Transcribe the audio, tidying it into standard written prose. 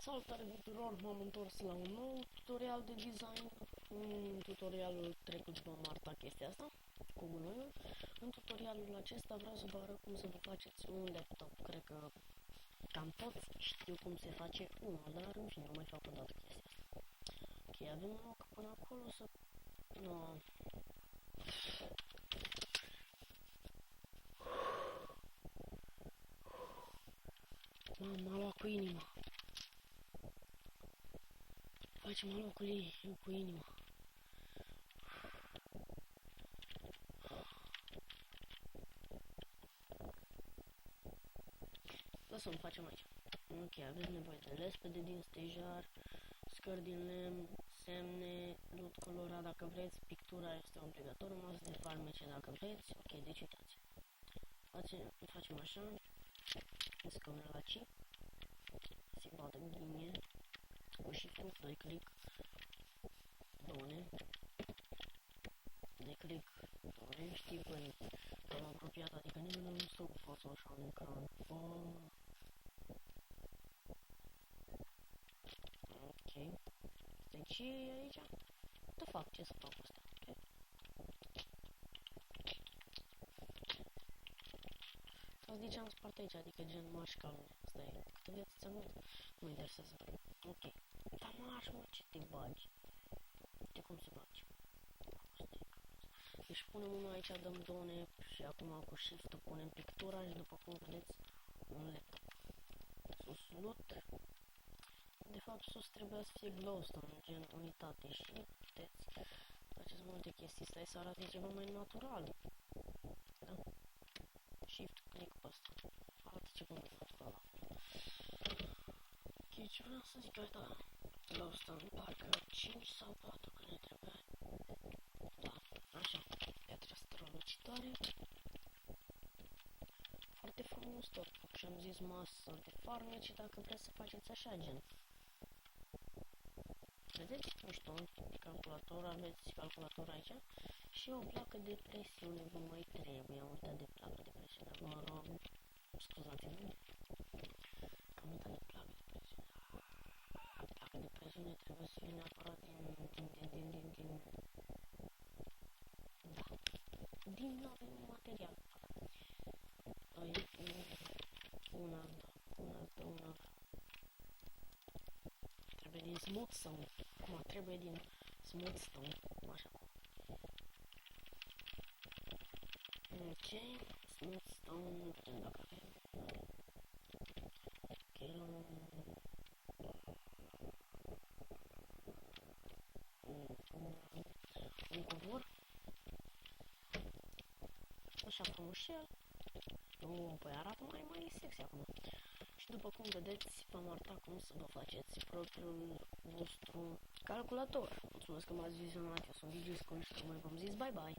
Salutare tuturor, m-am întors la un nou tutorial de design. În tutorialul trecut v-am arătat chestia asta cu gunoiul. În tutorialul acesta vreau să vă arăt cum să vă faceți un laptop. Cred că cam toți știu cum se face unul, dar în fine, mai fac o dată chestia asta. Ok, avem un loc până acolo să... No. M-a luat cu inima. Facem locul ei, eu cu inima. Lăsăm, facem aici. Ok, aveți nevoie de lespede din stejar, scări din lemn, semne, lut colorat dacă vreți, pictura este obligatoriu, mas de farmece dacă vreți. Ok, deci uitați. Facem așa, scăune la chip, se bate linie, cu shift-ul, 2 click, done, de click, done, știi că am apropiat, adică nimeni nu stă cu fața așa în ecran. Ok, deci aici, de fapt, ce să fac cu asta? Okay. Sau zice am spart aici, adică gen mașcalul, asta e, câtă viață ți-am luat, nu interesează. Ok, dar marș, mă, ce te bagi? Uite cum se bagi. Deci punem unul aici, dăm done și acum cu shift-ul punem pictura și după cum vedeți un laptop. Sus loot. De fapt sus trebuia să fie glowstone, gen unitate și puteți faceți multe chestii, stai să arate ceva mai natural. Da? Shift click pe asta. Arată ceva mai natural. Ok, ce vreau să zic, da, glowstone, parcă 5 sau 4 că ne trebuie. Da, așa, piatra strălucitoare. Foarte frumos tot, și am zis masă de farmece dacă vreți să faceți așa, gen. Vedeți? Mișto, calculator, aveți calculator aici și o placă de presiune vă mai trebuie, am uitat de placă de presiune, vă rog, scuzați-mă, că am uitat de placă de presiune. Placă de presiune trebuie să fie neapărat din material. Una, trebuie din smooth stone, acum trebuie din smooth stone, așa. Ok, smooth stone, nu putem dacă avem. Ok, luăm un covor. Așa frumușel. Păi arată mai sexy acum. Și după cum vedeți, v-am arătat cum să vă faceți propriul vostru calculator. Mulțumesc că m-ați vizionat, eu sunt DigiSchool și tocmai v-am zis bye bye!